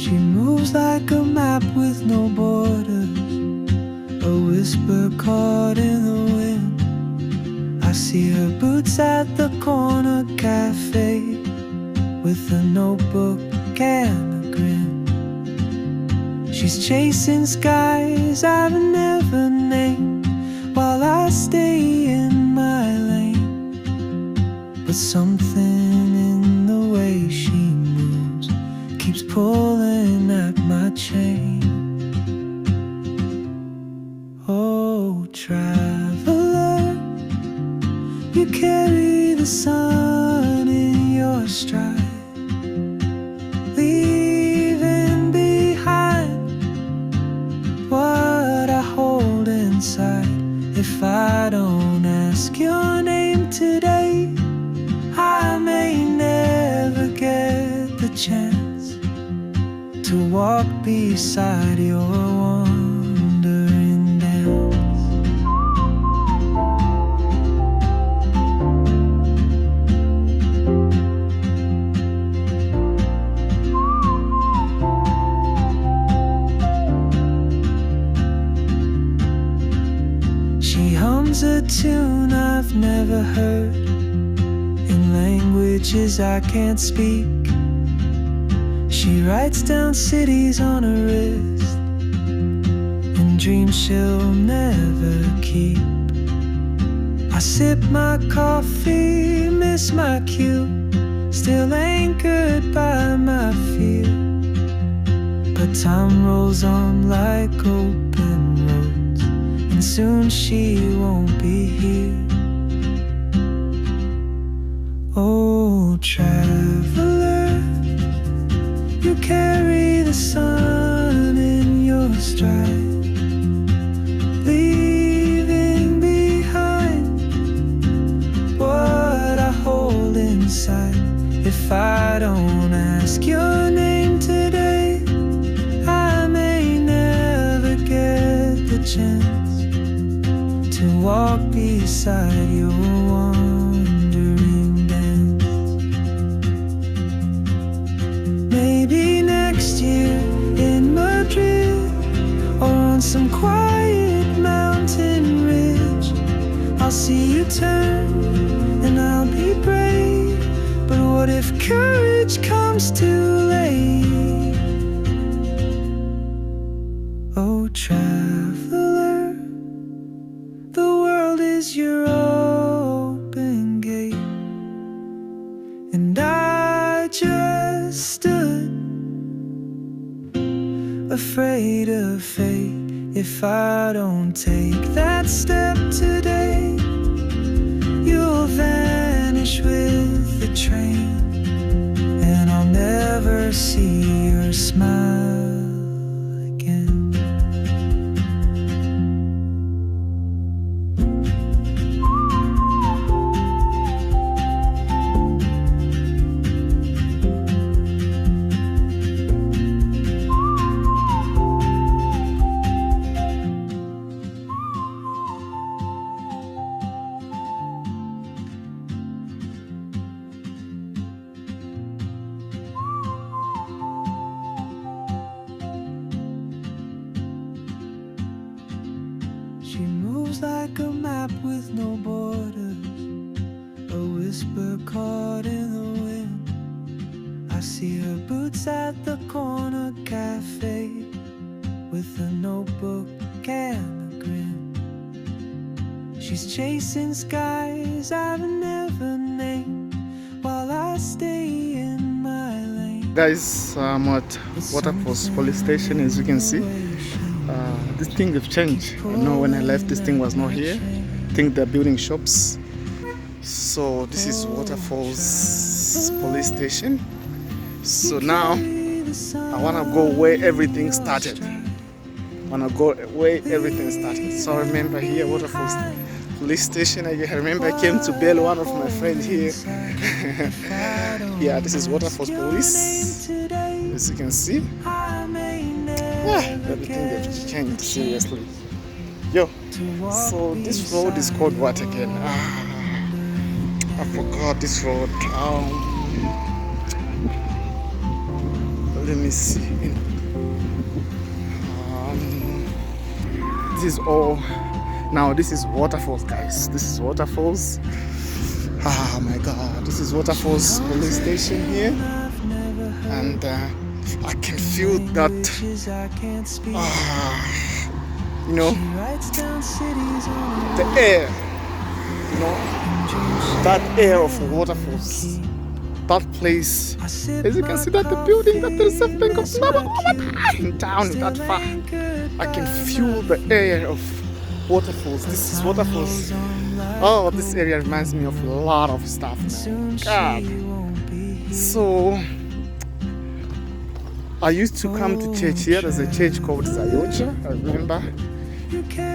She moves like a map with no borders, a whisper caught in the wind. I see her boots at the corner cafe, with a notebook and a grin. She's chasing skies I've never named, while I stay in my lane. But something in the way she moves keeps pulling at my chain. Oh, traveler, you carry the sun in your stride, leaving behind what I hold inside. If I don't ask your name today, I may never get the chance to walk beside your wandering dance. She hums a tune I've never heard, in languages I can't speak. She writes down cities on her wrist, and dreams she'll never keep. I sip my coffee, miss my cue, still anchored by my fear. But time rolls on like open roads, and soon she won't be here. Oh, traveler, you carry the sun in your stride, leaving behind what I hold inside. If I don't ask your name today, I may never get the chance to walk beside your wandering dance. Maybe next year in Madrid, or on some quiet mountain ridge, I'll see you turn and I'll be brave. But what if courage comes too late? Oh, traveler, the world is your open gate, and I just stood afraid of fate. If I don't take that step today, you'll vanish with the train, and I'll never see your smile again. She moves like a map with no borders, a whisper caught in the wind. I see her boots at the corner cafe, with a notebook and a grin. She's chasing skies I've never named, while I stay in my lane. Guys, I'm at Waterfalls police station. As you can see, this thing have changed. You know, when I left, this thing was not here. I think they're building shops. So this is Waterfalls police station. So now I want to go where everything started. So I remember here, Waterfalls police station. I remember I came to bail one of my friends here. Yeah, this is Waterfalls police, as you can see. Yeah, everything they've changed, seriously. Yo, so this road is called what again? I forgot this road. let me see. This is all. Now this is Waterfalls, guys. This is Waterfalls. Oh my God, this is Waterfalls police station here, and I can feel that. You know, the air. You know, that air of Waterfalls. That place, as you can see, that the building, that there is a bank of in town, that far. I can feel the air of Waterfalls. This is Waterfalls. Oh, this area reminds me of a lot of stuff, man. God. So, I used to come to church here. There's a church called Zayoja, I remember.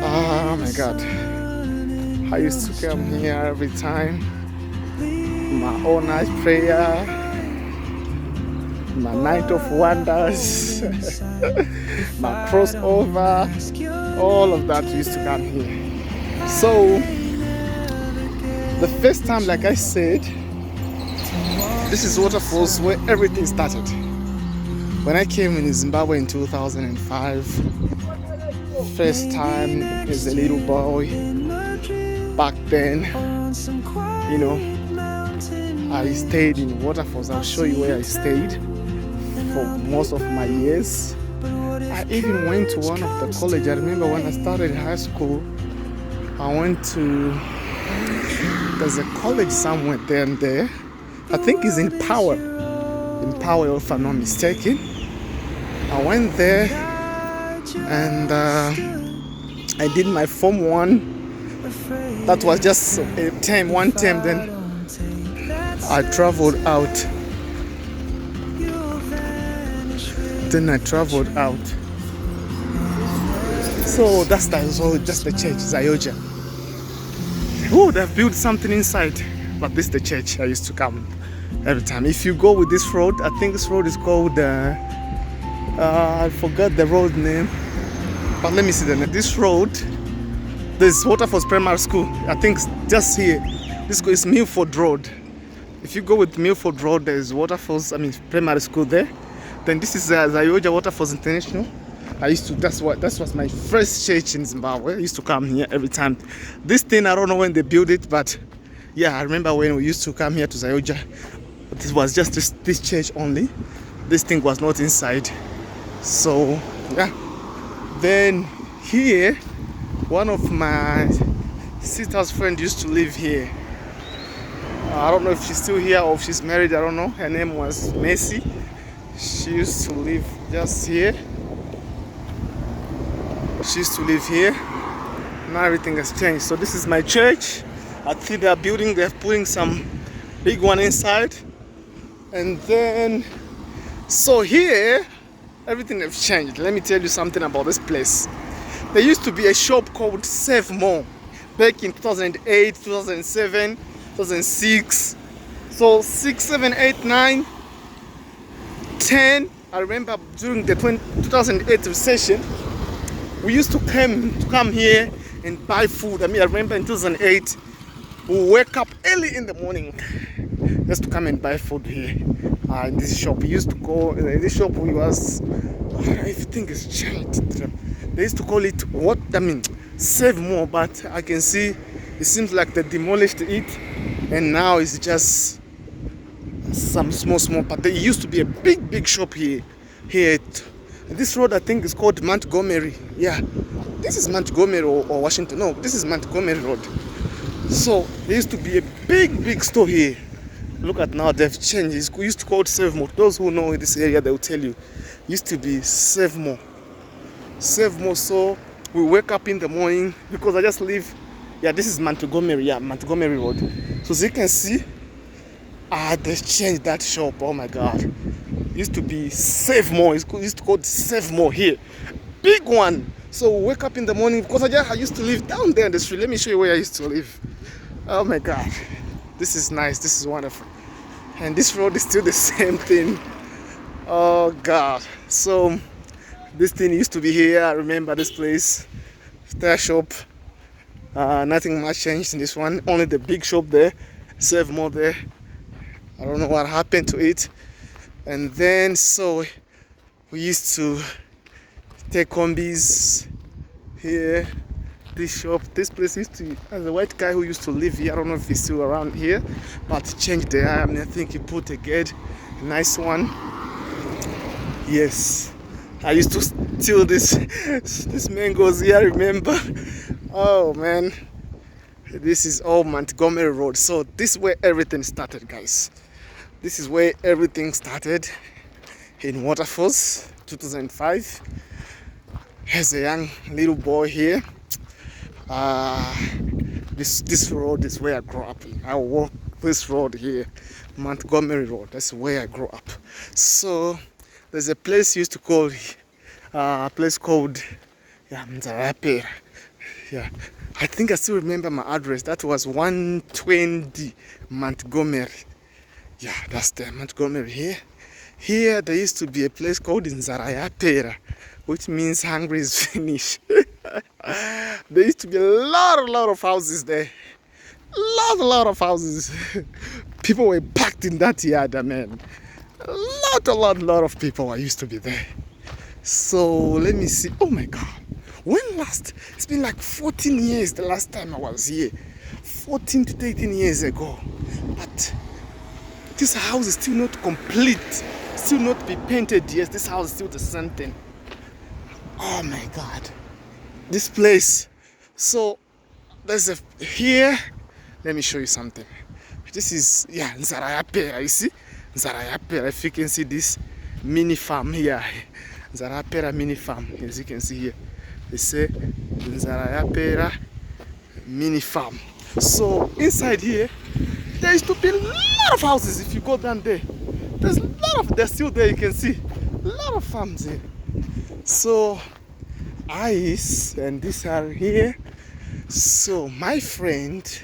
Oh my God. I used to come here every time. My all night prayer, my night of wonders, my crossover, all of that used to come here. So the first time, like I said, this is Waterfalls where everything started. When I came in Zimbabwe in 2005, first time as a little boy, back then, you know, I stayed in Waterfalls. I'll show you where I stayed for most of my years. I even went to one of the college. I remember when I started high school, I went to, there's a college somewhere there and there. I think it's in Power, if I'm not mistaken. I went there and I did my Form 1. That was just one term, then I traveled out. So that's just the church, Zayoja. Oh, they've built something inside. But this is the church I used to come every time. If you go with this road, I think this road is called, I forgot the road name. But let me see the name. This road, there's Waterfalls Primary School. I think just here. This is Milford Road. If you go with Milford Road, there's Waterfalls, Primary School there. Then this is Zayoja Waterfalls International. That was my first church in Zimbabwe. I used to come here every time. This thing, I don't know when they built it, but yeah, I remember when we used to come here to Zayoja. But this was just this church only. This thing was not inside. So, yeah. Then here, one of my sister's friends used to live here. I don't know if she's still here or if she's married, I don't know. Her name was Messi. She used to live just here. Now everything has changed. So this is my church. I think they're putting some big one inside. And then, so here, everything has changed. Let me tell you something about this place. There used to be a shop called Save More back in 2008, 2007. 2006, so 6, 7, 8, 9, 10. I remember during the 2008 recession, we used to come here and buy food. I remember in 2008, we wake up early in the morning just to come and buy food here in this shop. We used to go in this shop. Everything has changed. They used to call it Save More, but I can see it seems like they demolished it, and now it's just some small. But there used to be a big shop here. This road I think is called Montgomery. Yeah, this is Montgomery or Washington. No, this is Montgomery Road. So there used to be a big store here. Look at now, they've changed. It used to call Save More. Those who know this area, they will tell you. It used to be Save More. So we wake up in the morning because I just live. Yeah, this is Montgomery. Yeah, Montgomery Road. So as you can see, they changed that shop. Oh my God. It used to be Save More. It used to call Save More here. Big one. So we wake up in the morning because I used to live down there in the street. Let me show you where I used to live. Oh my God. This is nice. This is wonderful. And this road is still the same thing. Oh God. So this thing used to be here. I remember this place. Their shop. Nothing much changed in this one. Only the big shop there. Save More there. I don't know what happened to it. And then so We used to take combis here. This shop, this place used to, as a white guy who used to live here, I don't know if he's still around here, but he changed the I mean, I think he put a gate, a nice one. Yes, I used to steal this mangoes here, I remember. Oh man, this is all Montgomery Road. So this is where everything started, guys. This is where everything started in Waterfalls, 2005. As a young little boy here. This road is where I grew up in. I walk this road here, Montgomery Road. That's where I grew up. So there's a place used to call a place called Mzarapera. Yeah, I think I still remember my address. That was 120 Montgomery. Yeah, that's the Montgomery here. Here there used to be a place called Nzarayapera, which means hungry is finished. There used to be a lot of houses there. A lot of houses. People were packed in that yard, man. A lot of people used to be there. So let me see. Oh my God. When last? It's been like 14 years the last time I was here. 14 to 13 years ago. But this house is still not complete. Still not be painted. Yes, this house is still the same thing. Oh my God. This place. So there's a here. Let me show you something. This is Nzarayapera. You see? Nzarayapera. If you can see this mini farm here. Nzarayapera mini farm. As you can see here. They say Nzarayapera mini farm. So inside here, there used to be a lot of houses. If you go down there, they're still there. You can see a lot of farms here. So ice and these are here. So my friend,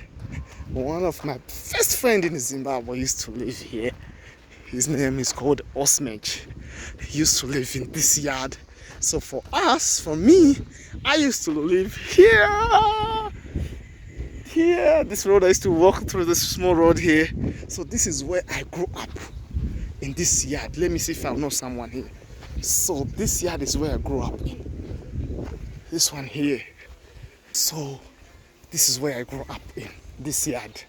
one of my first friend in Zimbabwe used to live here. His name is called Osmej. He used to live in this yard. So for me, I used to live here. Here, this road, I used to walk through this small road here. So this is where I grew up, in this yard. Let me see if I know someone here. So this yard is where I grew up in. This one here. So this is where I grew up in, this yard.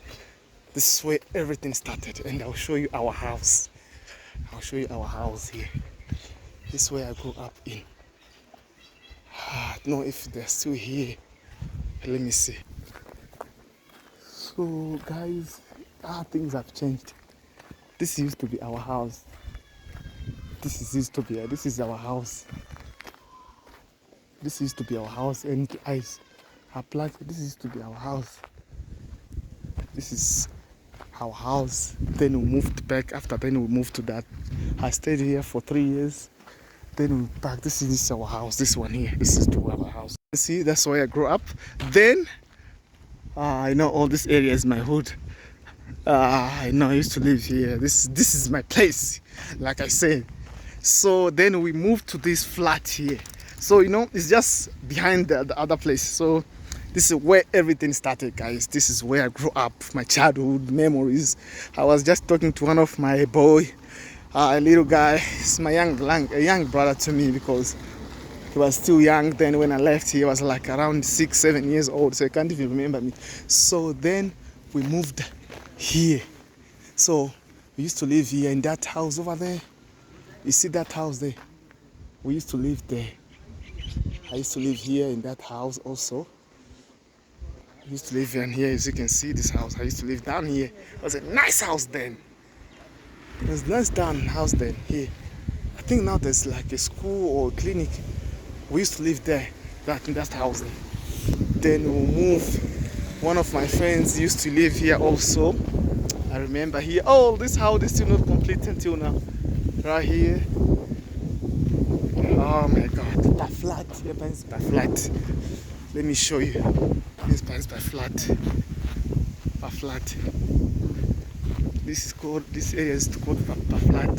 This is where everything started, and I'll show you our house. I'll show you our house here. This is where I grew up in. I don't know if they're still here. Let me see. So guys, things have changed. This used to be our house. This is our house. This used to be our house, and I planted. This used to be our house. This is our house. Then we moved back. After then we moved to that. I stayed here for 3 years. Then we back. This is our house. This one here. This is to our house. See, that's where I grew up. Then I know all this area is my hood. I know I used to live here. This is my place, like I said. So then we moved to this flat here. So it's just behind the other place. So this is where everything started, guys. This is where I grew up, my childhood memories. I was just talking to one of my boy, a little guy. He's my young brother to me, because he was still young then. When I left, he was like around 6-7 years old, so he can't even remember me. So then we moved here. So we used to live here in that house over there. You see that house there? We used to live there. I used to live here in that house also. I used to live in here, as you can see this house. I used to live down here. It was a nice house then. It was a nice down house then here. I think now there's like a school or a clinic. We used to live there, in that house. Then we moved. One of my friends used to live here also. I remember here. Oh, this house is still not complete until now. Right here. Oh my God, by flat. By flat. Let me show you. This by flat. By flat. This area is called by flat.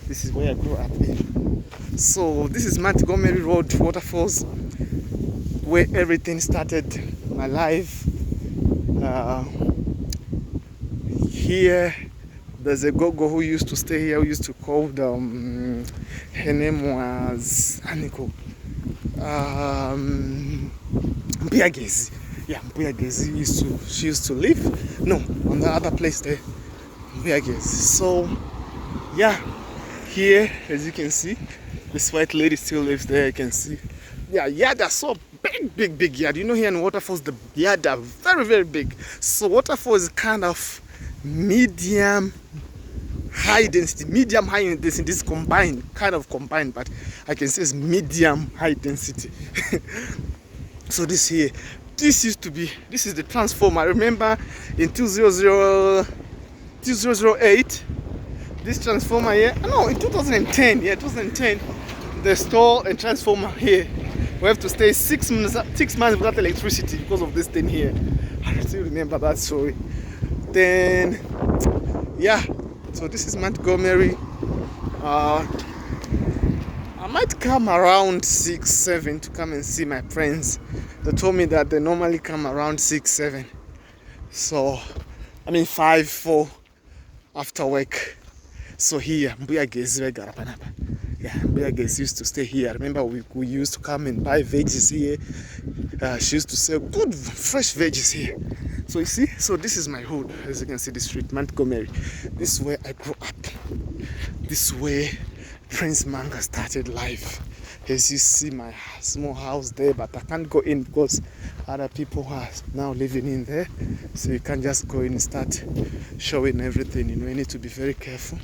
This is where I grew up in. So this is Montgomery Road, Waterfalls, where everything started. My life here, There's a go-go who used to stay here, who used to call her name was Aniko. Mpiagezi. Yeah, Mpiagezi she used to live. No, on the other place there. Mpiagezi. So yeah, here as you can see, this white lady still lives there. You can see. Yeah, that's so big yard. You know, here in Waterfalls, the yard are very, very big. So Waterfalls is kind of medium high density, this combined, but I can say it's medium high density. So this here, this is the transformer. I remember in 2008, this transformer here, no, in 2010, they installed a transformer here. We have to stay 6 months without electricity because of this thing here. I still remember that story. Then, yeah, so this is Montgomery. I might come around 6, 7 to come and see my friends. They told me that they normally come around 6, 7. So, 5, 4 after work. So here, Meadows used to stay here. I remember we used to come and buy veggies here. She used to sell good fresh veggies here. So you see, so this is my hood. As you can see, the street, Montgomery. This is where I grew up. This is where Prince Manga started life. As you see my small house there, but I can't go in because other people are now living in there. So you can't just go in and start showing everything. You need to be very careful.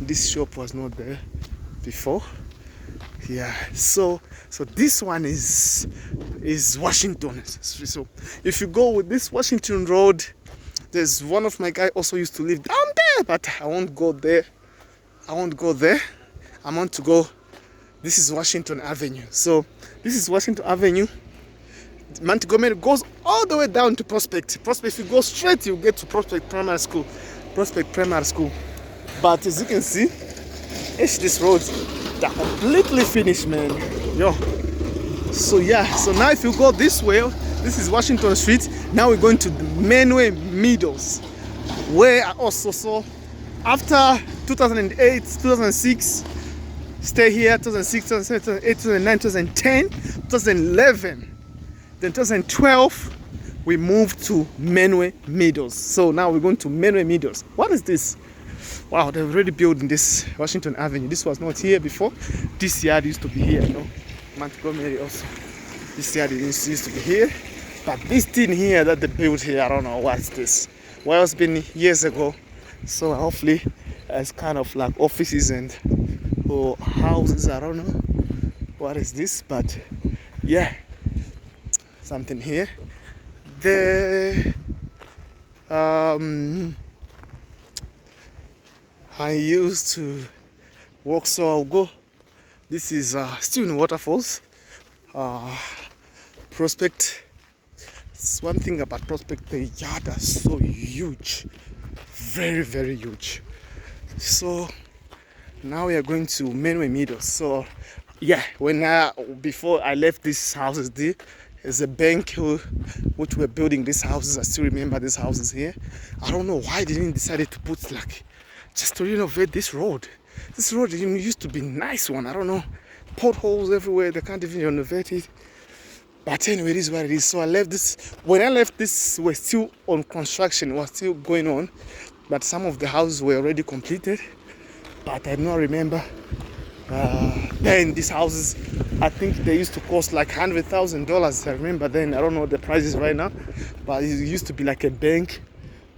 This shop was not there before. Yeah, so this one is Washington. So if you go with this Washington Road, there's one of my guys also used to live down there, but I won't go there. I want to go. This is Washington Avenue. So this is Washington Avenue. Montgomery goes all the way down to Prospect. If you go straight, you get to Prospect Primary School. But as you can see, this road, they're completely finished, man. Yo. So yeah, so now if you go this way, this is Washington Street. Now we're going to the Mainwa Meadows, where I also saw after 2008, 2006, stay here, 2006, 2007, 2008, 2009, 2010, 2011, then 2012, we moved to Mainwa Meadows. So now we're going to Mainwa Meadows. What is this? Wow, they've already built in this Washington Avenue. This was not here before. This yard used to be here, Montgomery also. This yard used to be here. But this thing here that they built here, I don't know what's this. Well, it's been years ago. So hopefully it's kind of like offices or houses. I don't know what is this, but yeah, something here. I used to walk, so I'll go. This is still in Waterfalls. Prospect. It's one thing about Prospect, the yard is so huge, very, very huge. So now we are going to Mainwa Meadows. So yeah, before I left these houses, there's a bank which were building these houses. I still remember these houses here. I don't know why they didn't decide to put just to renovate this road. This road used to be a nice one. I don't know, potholes everywhere. They can't even renovate it. But anyway, it is what it is. So I left this. When I left this, we're still on construction. Was still going on, but some of the houses were already completed. But I do not remember. Then these houses, I think they used to cost like $100,000. I remember then. I don't know the prices right now, but it used to be like a bank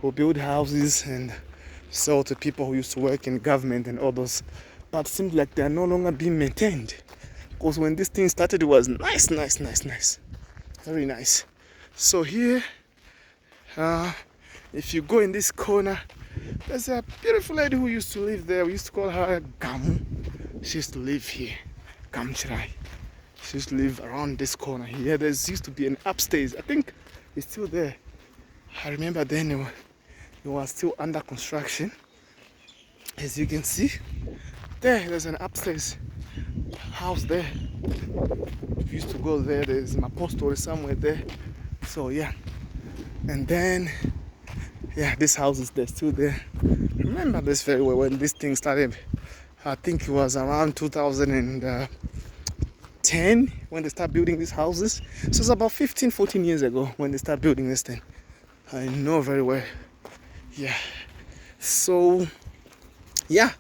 who built houses and sell to people who used to work in government and all those. But it seems like they are no longer being maintained. Because when this thing started, it was nice. Very nice. So here, if you go in this corner, there's a beautiful lady who used to live there. We used to call her Gamu. She used to live here, Gamchirai. She used to live around this corner here. There used to be an upstairs. I think it's still there. I remember then it was still under construction. As you can see, there's an upstairs house there. We used to go there. There's my postal somewhere there. So yeah, and then yeah, this house is there, still there. remember this very well when this thing started. I think it was around 2010 when they started building these houses. So it's about 15-14 years ago when they started building this thing. I know very well. Yeah. So yeah,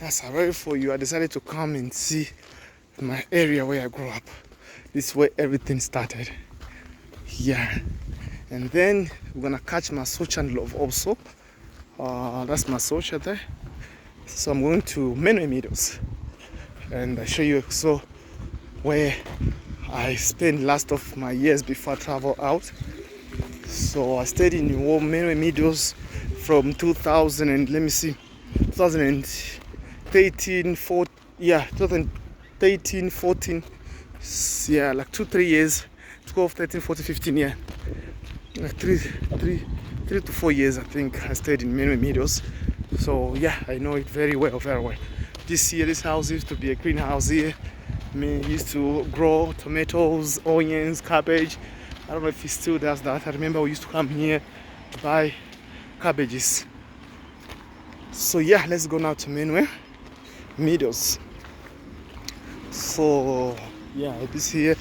that's a very for you. I decided to come and see my area where I grew up. This is where everything started. Yeah. And then we're gonna catch my social and love also. That's my social there. So I'm going to Meadows and I show you so where I spent last of my years before I travel out. So I stayed in Meadows from 2013, 14, yeah, like 2-3 years, 12, 13, 14, 15, yeah, like 3 to 4 years I think I stayed in Meadows. So yeah, I know it very well, very well. This house used to be a greenhouse here. I mean, used to grow tomatoes, onions, cabbage. I don't know if he still does that. I remember we used to come here to buy cabbages. So yeah, let's go now to Meadows. So yeah, this here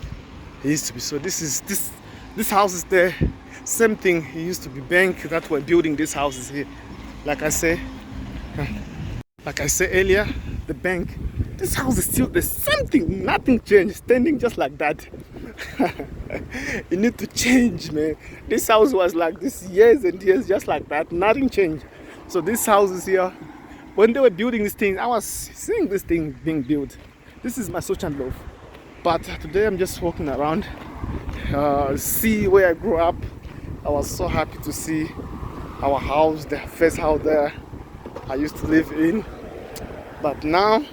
it used to be. So this house is there. Same thing. It used to be bank that were building these houses here. Like I said earlier, the bank. This house is still the same thing. Nothing changed. Standing just like that. You need to change, man. This house was like this years and years, just like that. Nothing changed. So this house is here. When they were building this thing, I was seeing this thing being built. This is my social love. But today I'm just walking around, see where I grew up. I was so happy to see our house, the first house there I used to live in. But now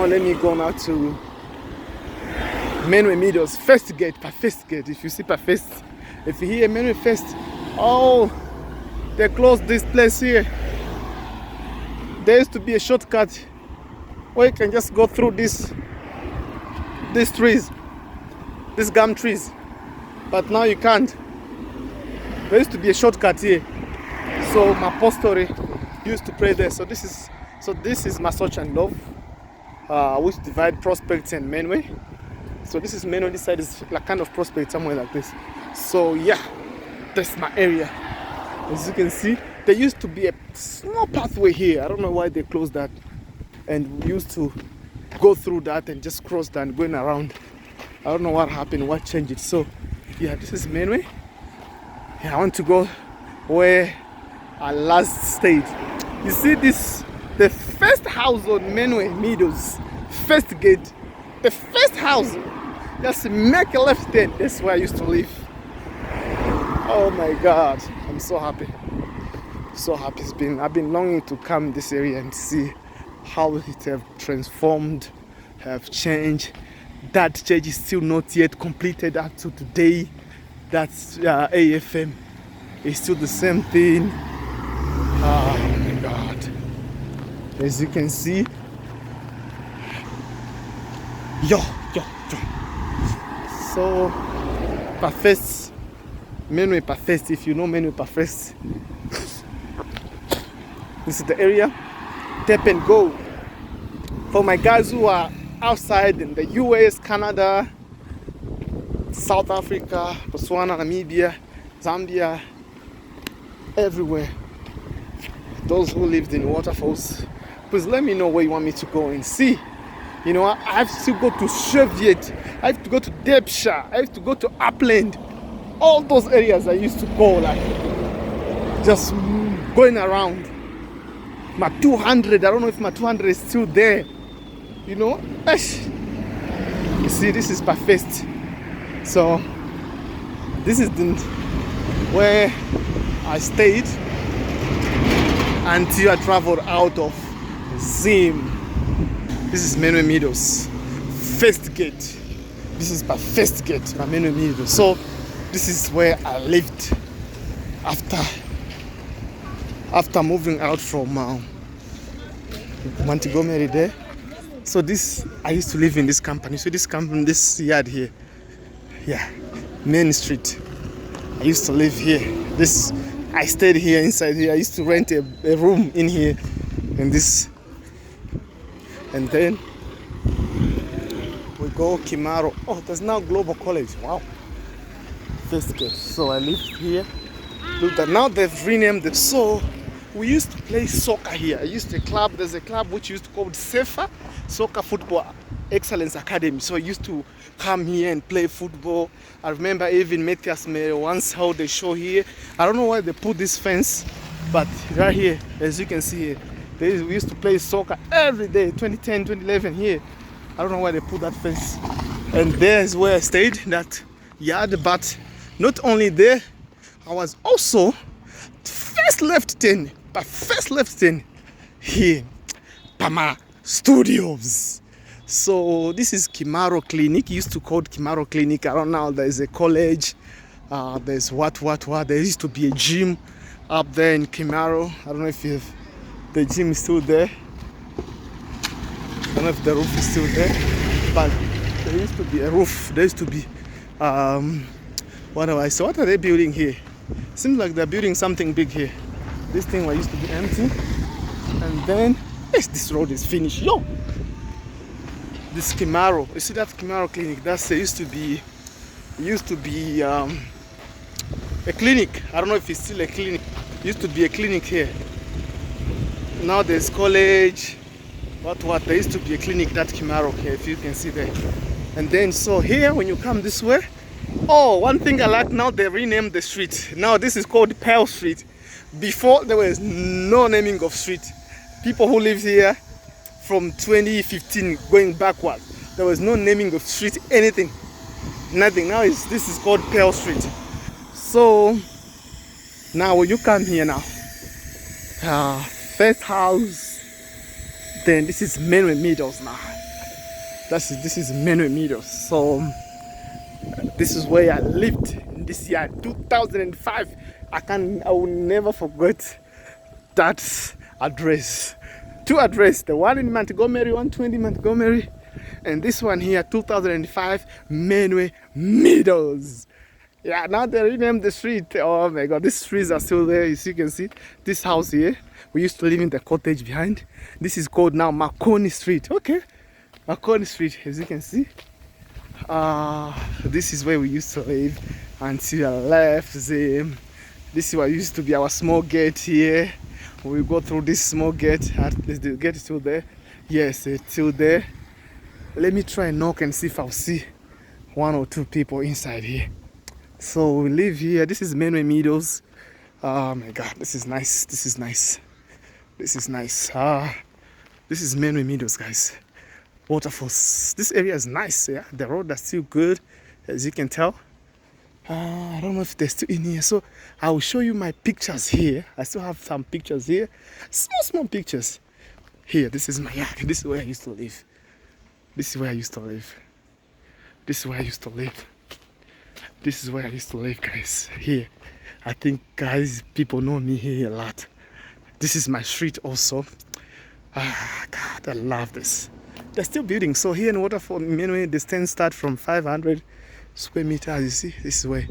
let me go now to Meadows, first gate. If you see first, if you hear Mainwa first, oh, they closed this place here. There used to be a shortcut where you can just go through these trees, these gum trees, but now you can't. There used to be a shortcut here, so my pastor used to pray there. So this is my search and love, which divide Prospect and Mainwa. So this is Mainwa. This side is like kind of Prospect, somewhere like this. So yeah, that's my area. As you can see, there used to be a small pathway here. I don't know why they closed that, and we used to go through that and just cross that and going around. I don't know what happened, what changed it. So yeah, this is Mainwa. Yeah, I want to go where I last stayed. You see this, the first house on Meadows, first gate, the first house. Just make a left turn. That's where I used to live. Oh my God, I'm so happy. So happy. I've been longing to come this area and see how it have transformed, have changed. That church is still not yet completed up to today. That's AFM. It's still the same thing. Oh my God. As you can see. Yo. So, perfect. Mainwa perfect. If you know Mainwa perfect. This is the area. Tap and go. For my guys who are outside in the US, Canada, South Africa, Botswana, Namibia, Zambia, everywhere. Those who lived in Waterfalls, please let me know where you want me to go and see. You know, I have to go to Cheviot, I have to go to Derbyshire, I have to go to Upland. All those areas I used to go, like just going around. My 200, I don't know if my 200 is still there. You know, you see, this is perfect. So this is where I stayed until I traveled out of Zim. This is Meadows, first gate. This is my first gate, my Meadows. So this is where I lived after moving out from Montgomery there. So I used to live in this company. So this company, this yard here, yeah, Main Street. I used to live here. This I stayed here inside here. I used to rent a room in here, in this, and then we go Kimaro. Oh, there's now Global College. Wow, first gate. So I lived here. Look that now they've renamed it. So we used to play soccer here. I used to club. There's a club which used to called Sefa Soccer Football Excellence Academy. So I used to come here and play football. I remember even Matthias May once held a show here. I don't know why they put this fence, but right here, as you can see here, we used to play soccer every day, 2010, 2011 here. I don't know why they put that fence. And there is where I stayed, that yard. But not only there, I was also first lieutenant here, Pama Studios. So this is Kimaro Clinic. Used to call Kimaro Clinic. Around now there is a college. There's what. There used to be a gym up there in Kimaro. I don't know if the gym is still there. I don't know if the roof is still there, but there used to be a roof. There used to be what are they building here? Seems like they're building something big here. This thing used to be empty, and then this road is finished. Yo, this Kimaro. You see that Kimaro Clinic? That's used to be a clinic. I don't know if it's still a clinic. Used to be a clinic here. Now there's college. What? There used to be a clinic, that Kimaro here, if you can see there. And then so here, when you come this way, oh, one thing I like now, they renamed the street. Now this is called Pearl Street. Before there was no naming of street. People who live here from 2015 going backward, there was no naming of street, anything, nothing. Now this is called Pearl Street. So now when you come here now, first house, then this is Mainwa Meadows now. This is Mainwa Meadows. So this is where I lived in this year, 2005. I will never forget that address. Two addresses, the one in Montgomery, 120 Montgomery, and this one here, 2005, Mainwa Meadows. Yeah, now they renamed the street. Oh my God, these trees are still there. As you can see, this house here, we used to live in the cottage behind. This is called now Marconi Street. Okay, Marconi Street, as you can see. This is where we used to live until I left. This is what used to be our small gate here. We go through this small gate. The gate is still there. Yes, it's still there. Let me try and knock and see if I'll see one or two people inside here. So we live here. This is Mainwa Meadows. Oh my God, this is nice. This is nice. This is nice. This is Mainwa Meadows, guys. Waterfalls. This area is nice. Yeah, the road is still good, as you can tell. I don't know if they're still in here, so I will show you my pictures here. I still have some pictures here, small pictures here. This is my yard. This is where I used to live. This is where I used to live. This is where I used to live. This is where I used to live, guys. Here, I think, guys, people know me here a lot. This is my street also. God, I love this. They're still building. So here in Waterfalls, Mainwa, the stand start from 500 square meters. You see, this is where,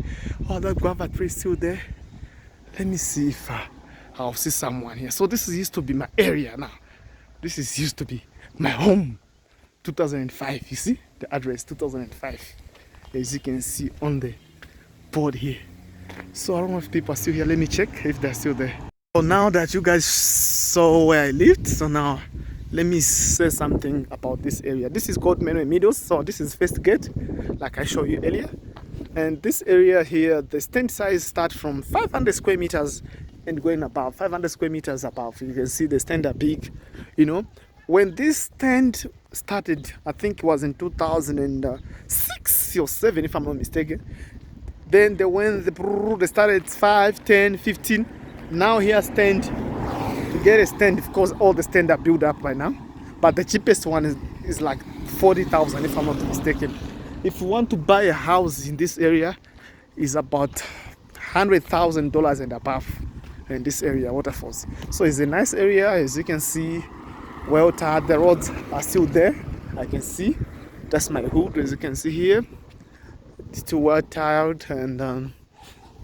oh, that guava tree is still there. Let me see if I'll see someone here. So this used to be my area now. This used to be my home. 2005, you see the address, 2005, as you can see on the board here. So I don't know if people are still here. Let me check if they're still there. So now that you guys saw where I lived, so now let me say something about this area. This is called Mainwa Meadows. So this is first gate, like I showed you earlier. And this area here, the stand size starts from 500 square meters and going above, 500 square meters above. You can see the stand are big, you know. When this stand started, I think it was in 2006 or 7, if I'm not mistaken. Then they started 5, 10, 15. Now here stand, to get a stand, of course, all the stands are built up by now. But the cheapest one is like 40,000, if I'm not mistaken. If you want to buy a house in this area, is about $100,000 and above in this area, Waterfalls. So it's a nice area, as you can see. Well tarred, the roads are still there. I can see that's my hood, as you can see here. It's still well tarred, and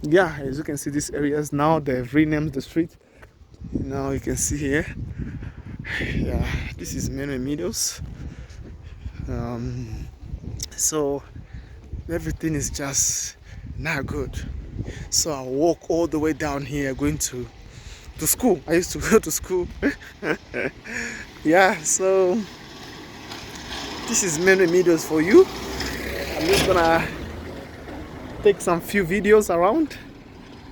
yeah, as you can see, these areas now they've renamed the street. Now you can see here, yeah, this is Mainwa Meadows. So everything is just not good. So I walk all the way down here going to school. I used to go to school. Yeah, so this is Mainwa Meadows for you. I'm just gonna take some few videos around.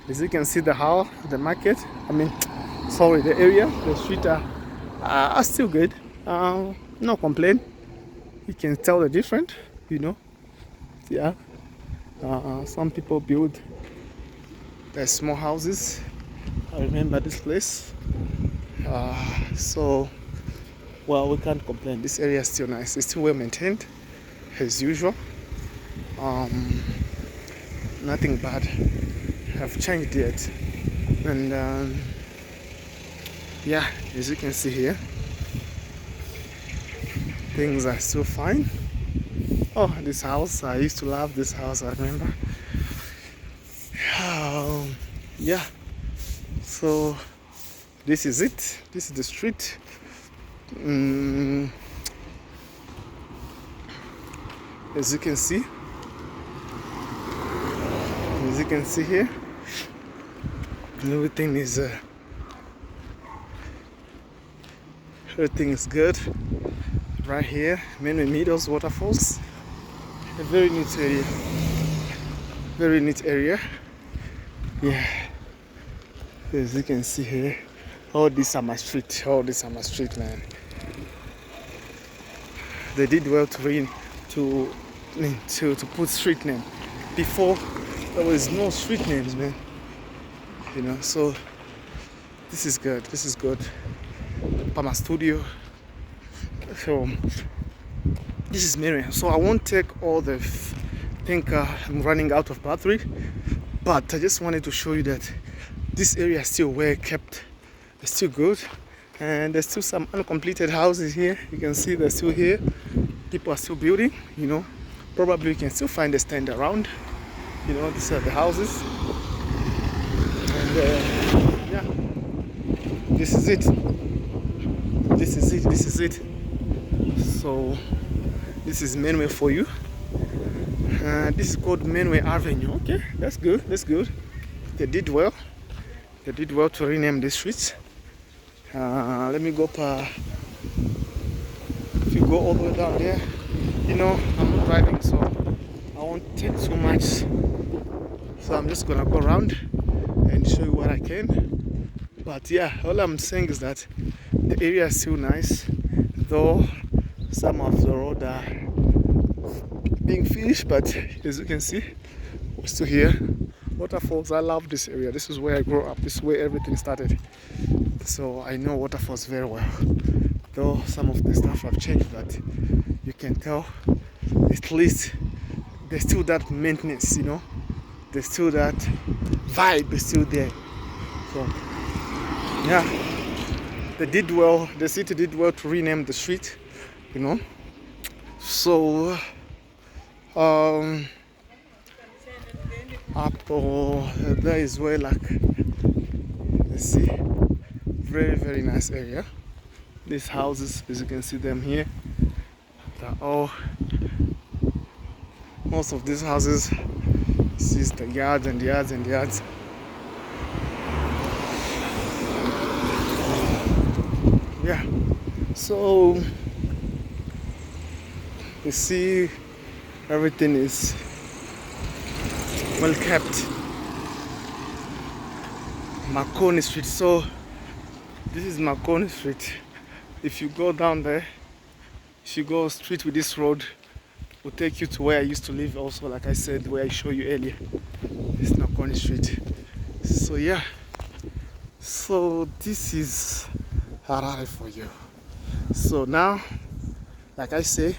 As you can see, the house, the market, sorry, the area, the street are still good. No complaint. You can tell the difference, you know. Yeah. Some people build their small houses. I remember this place. So, well, we can't complain. This area is still nice. It's still well maintained, as usual. Nothing bad have changed yet. And yeah, as you can see here, things are still fine. Oh, this house, I used to love this house, I remember. Yeah, so this is it. This is the street. As you can see here, everything is good. Right here, Meadows Waterfalls. A very neat area. Very neat area. Yeah. As you can see here, all this are my street. All this are my street, man. They did well to put street name. Before there was no street names, man. You know, so this is good. This is good. Pama Studio. So this is Mainwa. So I won't take all the. I think I'm running out of battery, but I just wanted to show you that this area is still well kept. It's still good, and there's still some uncompleted houses here. You can see they're still here. People are still building. You know, probably you can still find a stand around. You know, these are the houses, and yeah, this is it. This is it. This is it. So this is Mainwa for you. This is called Mainwa Avenue. Okay, that's good. That's good. They did well. They did well to rename this street. Let me go up. If you go all the way down there, you know, I'm not driving, so I won't take too much. So I'm just gonna go around and show you what I can. But yeah, all I'm saying is that the area is still nice, though some of the road are being finished, but as you can see, we're still here. Waterfalls, I love this area. This is where I grew up. This is where everything started. So I know Waterfalls very well. Though some of the stuff have changed, but you can tell at least there's still that maintenance, you know. There's still that vibe is still there. So yeah, they did well. The city did well to rename the street, you know. So up there is where, like, let's see, very, very nice area. These houses, as you can see them here, they're all, most of these houses, this is the yards and yards and yards. Yeah, so you see everything is well kept. Marconi Street. So this is Marconi Street. If you go down there, if you go straight with this road, will take you to where I used to live also, like I said, where I showed you earlier. It's Marconi Street. So yeah, so this is Harare for you. So now, like I say,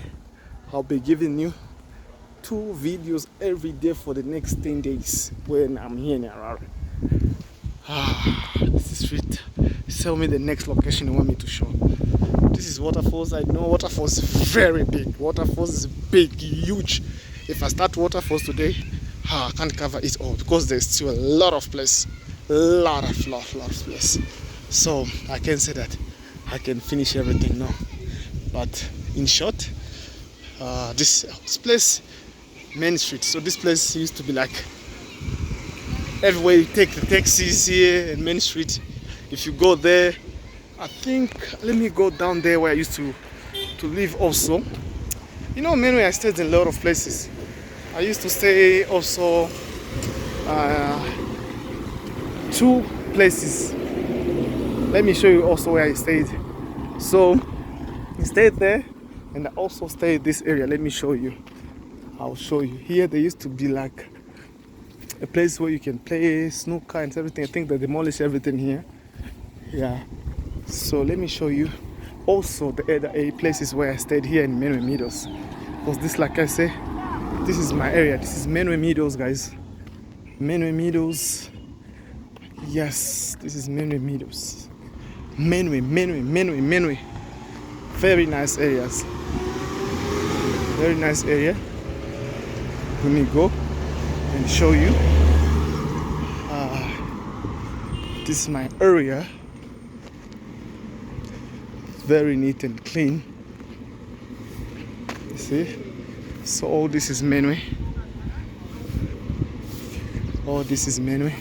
I'll be giving you 2 videos every day for the next 10 days when I'm here in Harare. This is street. Tell me the next location you want me to show. This is Waterfalls. I know Waterfalls is very big. Waterfalls is big, huge. If I start Waterfalls today, I can't cover it all because there's still a lot of place, lot of place. So I can't say that I can finish everything now. But in short, this place, Main Street. So this place used to be like everywhere you take the taxis here in Main Street. If you go there, I think, let me go down there where I used to live also. You know, mainly I stayed in a lot of places. I used to stay also 2 places. Let me show you also where I stayed. So I stayed there and I also stayed this area. Let me show you. I'll show you. Here there used to be like a place where you can play snooker and everything. I think they demolished everything here. Yeah. So let me show you also the other places where I stayed here in Meadows. Because this, like I say, this is my area. This is Meadows, guys. Meadows. Yes, this is Meadows. Mainwa. Very nice areas. Very nice area. Let me go and show you. This is my area. Very neat and clean. You see? So all this is Mainwa. All this is Mainwa.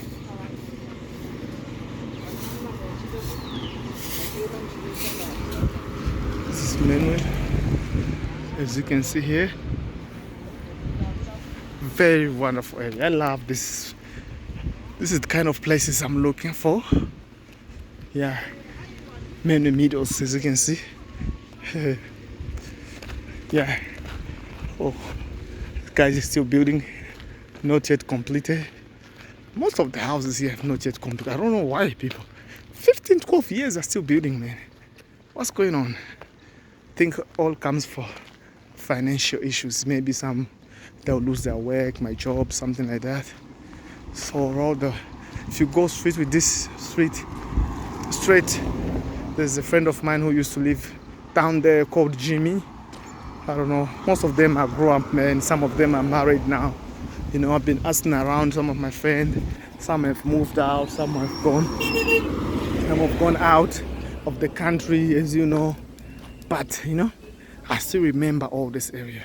This is Mainwa. As you can see here. Very wonderful area. I love this. This is the kind of places I'm looking for. Yeah. Meadows, as you can see. Yeah. Oh, the guys are still building, not yet completed. Most of the houses here have not yet completed. I don't know why people. 15, 12 years are still building, man. What's going on? I think all comes for financial issues. Maybe some they'll lose their work, my job, something like that. So rather, if you go straight with this straight, there's a friend of mine who used to live down there called Jimmy. I don't know. Most of them are grown-up men. Some of them are married now. You know, I've been asking around some of my friends. Some have moved out. Some have gone. Some have gone out of the country, as you know. But you know, I still remember all this area.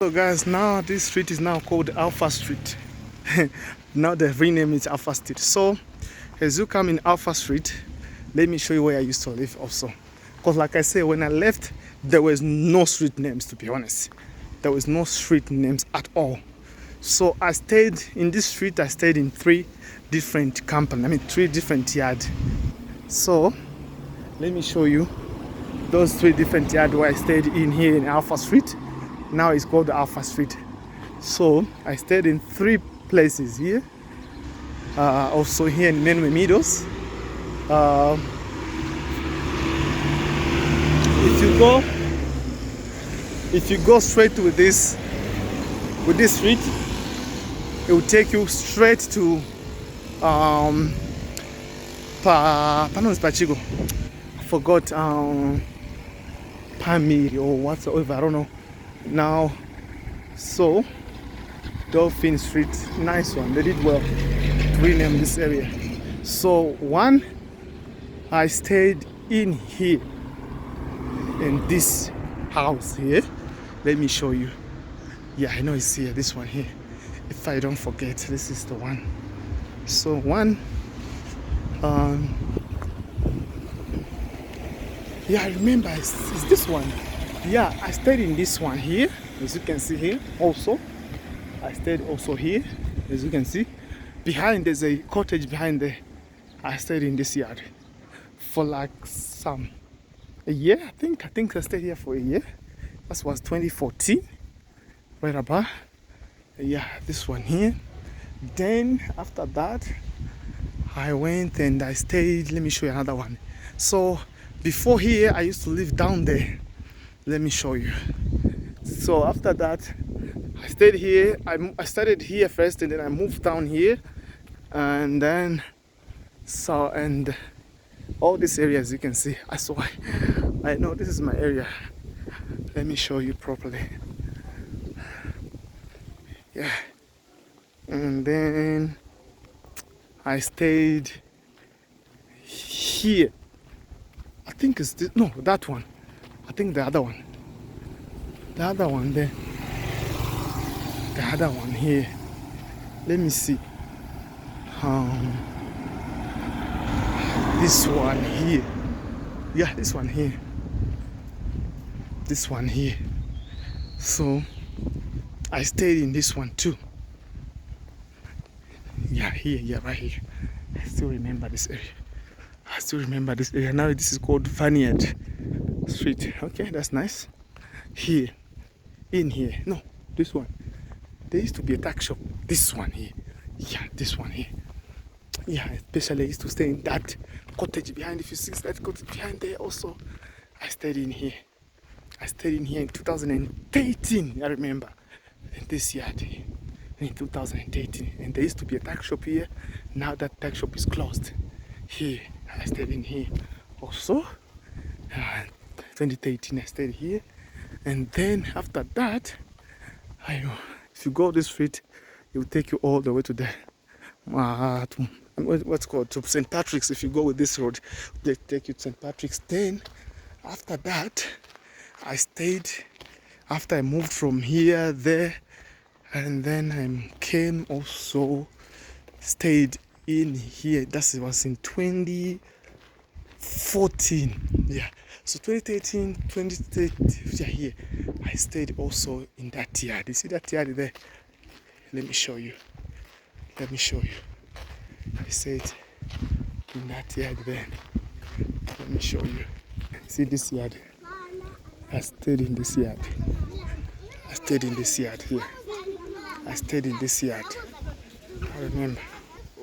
So guys, now this street is now called Alpha Street. Now the rename is Alpha Street. So as you come in Alpha Street, let me show you where I used to live also. Because like I said, when I left, there was no street names, to be honest. There was no street names at all. So I stayed in this street. I stayed in 3 different companies. 3 different yards. So let me show you those 3 different yards where I stayed in here in Alpha Street. Now it's called Alpha Street. So I stayed in 3 places here. Also here in Meadows. If you go straight with this street, it will take you straight to Pachigo. I forgot Pami or whatsoever, I don't know now. So Dolphin Street, nice one. They did well to rename this area. So one, I stayed in here in this house here. Let me show you. Yeah, I know it's here, this one here. If I don't forget, this is the one. So one, yeah, I remember it's this one. Yeah, I stayed in this one here, as you can see here. Also, I stayed also here, as you can see. Behind, there's a cottage behind there. I stayed in this yard for like a year. I think I stayed here for a year. That was 2014, right about. Yeah, this one here. Then after that, I went and I stayed. Let me show you another one. So before here, I used to live down there. Let me show you. So after that, I stayed here. I started here first, and then I moved down here, and then and all this area, as you can see, I know this is my area. Let me show you properly. Yeah. And then I stayed here. I think it's this, no, that one. I think the other one. The other one there. The other one here. Let me see. This one here. Yeah, this one here. This one here. So I stayed in this one too. Yeah, here, yeah, right here. I still remember this area. I still remember this area. Now this is called Vineyard Street. Okay, that's nice. Here, in here. No, this one. There used to be a tuck shop. This one here. Yeah, this one here. Yeah, especially I used to stay in that cottage behind. If you see that cottage behind there also, I stayed in here. I stayed in here in 2013, I remember. In this yard in 2013. And there used to be a tuck shop here. Now that tuck shop is closed. Here, I stayed in here also. 2013, I stayed here. And then after that, if you go this street, it will take you all the way to the what's called to St. Patrick's. If you go with this road, they take you to St. Patrick's. Then after that, I stayed. After I moved from here there, and then I came also stayed in here. That was in 2014. Yeah. So 2013, 2013, yeah, here. I stayed also in that yard. You see that yard there? Let me show you. Let me show you. I stayed in that yard there. Let me show you. See this yard? I stayed in this yard. I stayed in this yard here. I stayed in this yard. I remember.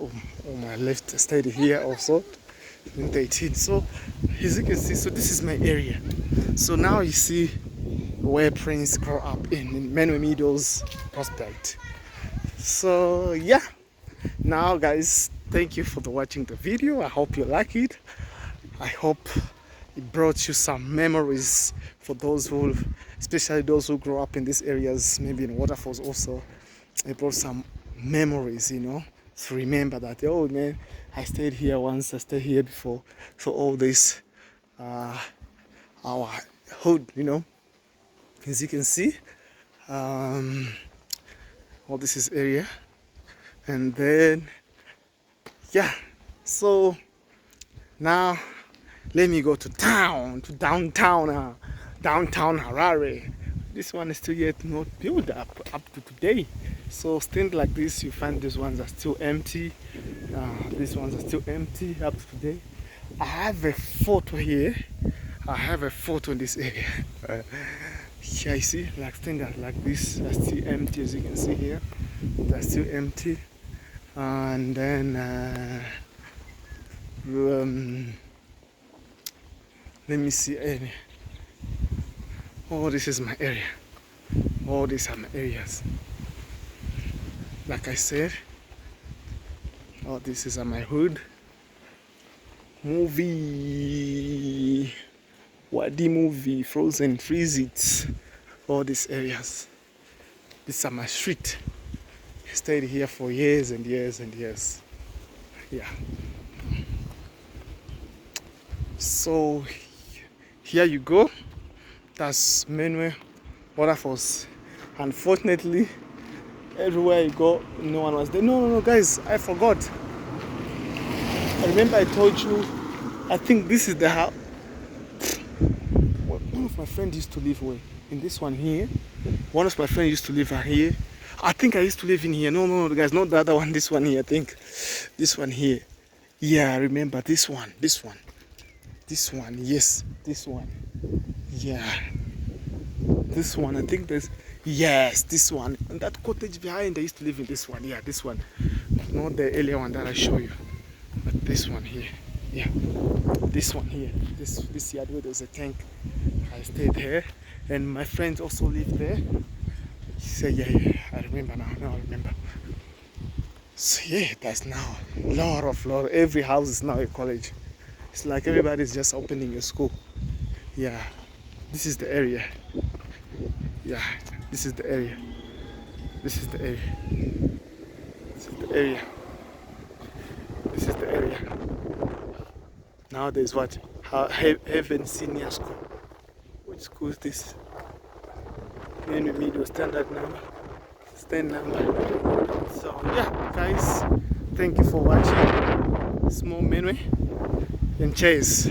Oh my left, I stayed here also. In 2018. So as you can see, so this is my area. So now you see where Prince grew up in Mainwa Meadows, Prospect. So yeah, now guys, thank you for watching the video. I hope you like it. I hope it brought you some memories for those who, especially those who grew up in these areas, maybe in Waterfalls also. It brought some memories, you know, to remember that, oh man, I stayed here once, I stayed here before. So all this, our hood, you know, as you can see, all this is area. And then, yeah, so now let me go to town, to downtown Harare. This one is still yet not built up to today. So stand like this, you find these ones are still empty. These ones are still empty up to today. I have a photo here. I have a photo in this area. Here you see, like stand like this, are still empty, as you can see here. They're still empty. And then let me see. Oh, this is my area. All these are my areas. Like I said, all this is my hood. Movie, Wadi movie, Frozen, Freeze It, all these areas. These are my street. I stayed here for years and years and years. Yeah. So here you go. That's Mainwa Waterfalls. Unfortunately, everywhere you go, no one was there. No, guys, I forgot. I remember I told you, I think this is the house. One of my friends used to live where? In this one here. One of my friends used to live here. I think I used to live in here. No, guys, not the other one. This one here, I think. This one here. Yeah, I remember this one. This one. Yes, this one. Yeah. This one, I think there's... Yes, this one. And that cottage behind, I used to live in this one. Yeah, this one. Not the earlier one that I show you. But this one here. Yeah. This one here. This yard where there's a tank. I stayed here. And my friends also lived there. He said, yeah, I remember now. Now I remember. So yeah, that's now lot of. Every house is now a college. It's like everybody's just opening a school. Yeah. This is the area. Yeah, this is the area. This is the area. This is the area. This is the area. Now there's what? Heaven Senior School. Which school is this? Mainwa Meadows standard number. Stand number. So yeah, guys, thank you for watching. Small Mainwa and cheers.